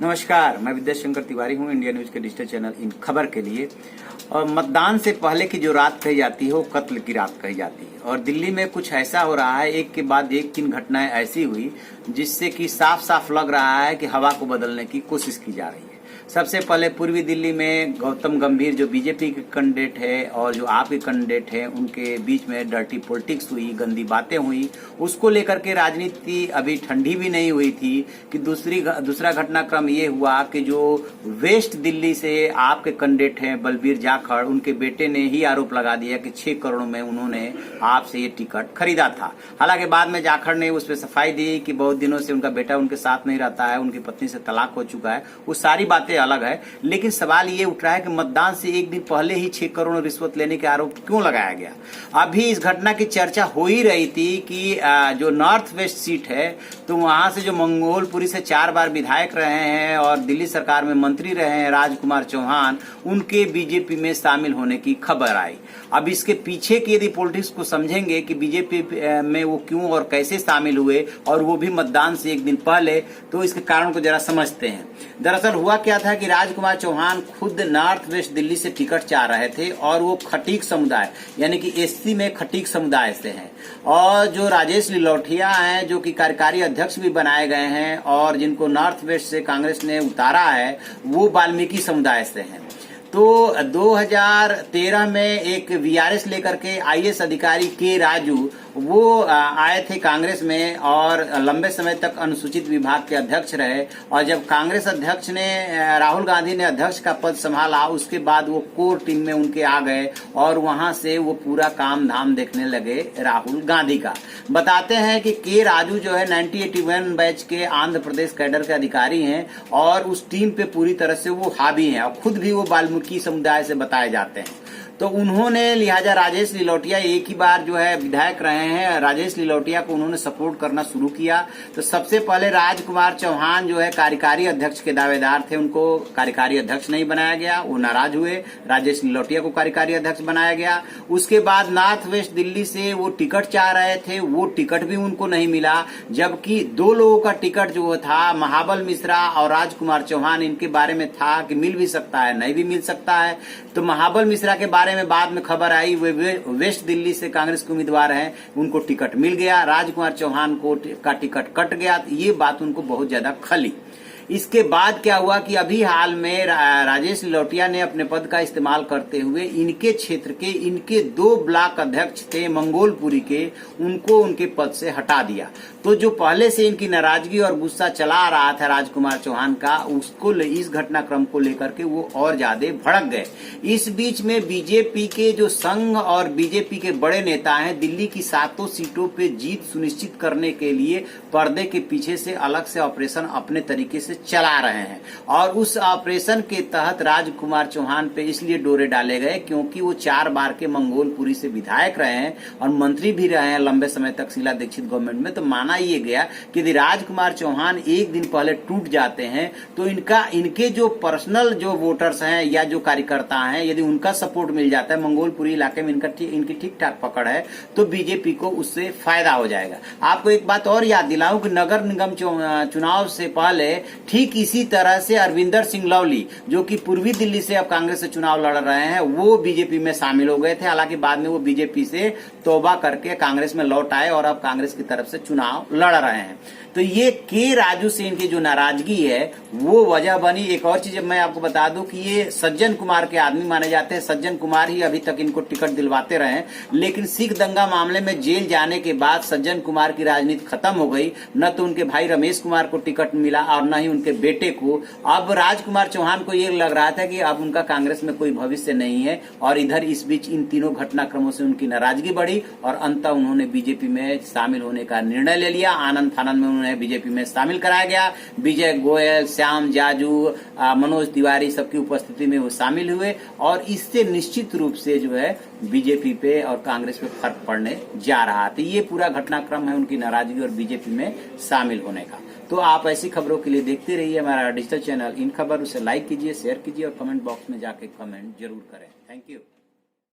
नमस्कार, मैं विद्या शंकर तिवारी हूँ इंडिया न्यूज के डिजिटल चैनल इन खबर के लिए। और मतदान से पहले की जो रात कही जाती है वो कत्ल की रात कही जाती है और दिल्ली में कुछ ऐसा हो रहा है, एक के बाद एक 3 घटनाएं ऐसी हुई जिससे कि साफ साफ लग रहा है कि हवा को बदलने की कोशिश की जा रही है। सबसे पहले पूर्वी दिल्ली में गौतम गंभीर जो बीजेपी के कैंडिडेट है और जो आप के कैंडिडेट है उनके बीच में डर्टी पॉलिटिक्स हुई, गंदी बातें हुई। उसको लेकर के राजनीति अभी ठंडी भी नहीं हुई थी कि दूसरा घटनाक्रम ये हुआ कि जो वेस्ट दिल्ली से आपके कैंडिडेट हैं बलबीर जाखड़, उनके बेटे ने ही आरोप लगा दिया कि 6 करोड़ में उन्होंने आपसे ये टिकट खरीदा था। हालांकि बाद में जाखड़ ने उस पर सफाई दी कि बहुत दिनों से उनका बेटा उनके साथ नहीं रहता है, उनकी पत्नी से तलाक हो चुका है। वो सारी बातें अलग है, लेकिन सवाल ये उठ रहा है कि मतदान से एक दिन पहले ही 6 करोड़ रिश्वत लेने के आरोप क्यों लगाया गया। अभी इस घटना की चर्चा हो ही रही थी कि जो नॉर्थ वेस्ट सीट है तो वहां से जो मंगोलपुरी से 4 बार विधायक रहे हैं और दिल्ली सरकार में मंत्री रहे हैं राजकुमार चौहान, उनके बीजेपी में शामिल होने की खबर आई। अब इसके पीछे की यदि पॉलिटिक्स को समझेंगे कि बीजेपी में वो क्यों और कैसे शामिल हुए और वो भी मतदान से एक दिन पहले, तो इसके कारण को जरा समझते हैं। दरअसल हुआ क्या था कि राजकुमार चौहान खुद नॉर्थ वेस्ट दिल्ली से टिकट चाह रहे थे और वो खटीक समुदाय यानी कि एससी में खटीक समुदाय से हैं। और जो राजेश लिलोठिया हैं जो कि कार्यकारी अध्यक्ष भी बनाए गए हैं और जिनको नॉर्थ वेस्ट से कांग्रेस ने उतारा है, वो वाल्मीकि समुदाय से हैं। तो 2013 में एक वीआरएस लेकर के आईएएस अधिकारी के राजू वो आए थे कांग्रेस में और लंबे समय तक अनुसूचित विभाग के अध्यक्ष रहे। और जब कांग्रेस अध्यक्ष ने राहुल गांधी ने अध्यक्ष का पद संभाला, उसके बाद वो कोर टीम में उनके आ गए और वहां से वो पूरा काम धाम देखने लगे राहुल गांधी का। बताते हैं कि के राजू जो है 1981 बैच के आंध्र प्रदेश कैडर के अधिकारी हैं और उस टीम पे पूरी तरह से वो हावी हैं और खुद भी वो वाल्मीकि समुदाय से बताए जाते हैं। तो उन्होंने लिहाजा राजेश लिलोटिया एक ही बार जो है विधायक रहे हैं, राजेश लिलोटिया को उन्होंने सपोर्ट करना शुरू किया। तो सबसे पहले राजकुमार चौहान जो है कार्यकारी अध्यक्ष के दावेदार थे, उनको कार्यकारी अध्यक्ष नहीं बनाया गया, वो नाराज हुए। राजेश लिलोटिया को कार्यकारी अध्यक्ष बनाया गया। उसके बाद नॉर्थ वेस्ट दिल्ली से वो टिकट चाह रहे थे, वो टिकट भी उनको नहीं मिला, जबकि 2 लोगों का टिकट जो था महाबल मिश्रा और राजकुमार चौहान, इनके बारे में था कि मिल भी सकता है नहीं भी मिल सकता है। तो महाबल मिश्रा के बारे में बाद में खबर आई, वे वेस्ट दिल्ली से कांग्रेस के उम्मीदवार हैं, उनको टिकट मिल गया। राजकुमार चौहान को का टिकट कट गया। ये बात उनको बहुत ज्यादा खली। इसके बाद क्या हुआ कि अभी हाल में राजेश लिलोटिया ने अपने पद का इस्तेमाल करते हुए इनके क्षेत्र के इनके 2 ब्लॉक अध्यक्ष थे मंगोलपुरी के, उनको उनके पद से हटा दिया। तो जो पहले से इनकी नाराजगी और गुस्सा चला रहा था राजकुमार चौहान का, उसको इस घटनाक्रम को लेकर के वो और ज्यादा भड़क गए। इस बीच में बीजेपी के जो संघ और बीजेपी के बड़े नेता हैं, दिल्ली की 7 सीटों पे जीत सुनिश्चित करने के लिए पर्दे के पीछे से अलग से ऑपरेशन अपने तरीके से चला रहे हैं। और उस ऑपरेशन के तहत राजकुमार चौहान पे इसलिए डोरे डाले गए क्योंकि वो 4 बार के मंगोलपुरी से विधायक रहे हैं और मंत्री भी रहे हैं लंबे समय तक शीला दीक्षित गवर्नमेंट में। तो माना ये गया कि यदि राजकुमार चौहान एक दिन पहले टूट जाते हैं तो इनके जो पर्सनल जो वोटर्स हैं या जो कार्यकर्ता हैं, यदि उनका सपोर्ट मिल जाता है, मंगोलपुरी इलाके में इनकी ठीक ठाक पकड़ है, तो बीजेपी को उससे फायदा हो जाएगा। आपको एक बात और याद दिलाऊं कि नगर निगम चुनाव से पहले ठीक इसी तरह से अरविंदर सिंह लवली जो कि पूर्वी दिल्ली से अब कांग्रेस से चुनाव लड़ रहे हैं, वो बीजेपी में शामिल हो गए थे। हालांकि बाद में वो बीजेपी से तौबा करके कांग्रेस में लौट आए और अब कांग्रेस की तरफ से चुनाव लड़ रहे हैं। तो ये के राजू से इनकी जो नाराजगी है वो वजह बनी। एक और चीज मैं आपको बता दूं कि ये सज्जन कुमार के आदमी माने जाते हैं। सज्जन कुमार ही अभी तक इनको टिकट दिलवाते रहे, लेकिन सिख दंगा मामले में जेल जाने के बाद सज्जन कुमार की राजनीति खत्म हो गई। न तो उनके भाई रमेश कुमार को टिकट मिला और न ही उनके बेटे को। अब राजकुमार चौहान को ये लग रहा था कि अब उनका कांग्रेस में कोई भविष्य नहीं है और इधर इस बीच इन तीनों घटनाक्रमों से उनकी नाराजगी बढ़ी और अंततः उन्होंने बीजेपी में शामिल होने का निर्णय ले लिया। आनंद फानंद में बीजेपी में शामिल कराया गया। विजय गोयल, श्याम जाजू, मनोज तिवारी सबकी उपस्थिति में वो शामिल हुए और इससे निश्चित रूप से जो है बीजेपी पे और कांग्रेस पे फर्क पड़ने जा रहा था। ये पूरा घटनाक्रम है उनकी नाराजगी और बीजेपी में शामिल होने का। तो आप ऐसी खबरों के लिए देखते रहिए हमारा डिजिटल चैनल इन खबर। उसे लाइक कीजिए, शेयर कीजिए और कमेंट बॉक्स में जाके कमेंट जरूर करें। Thank you.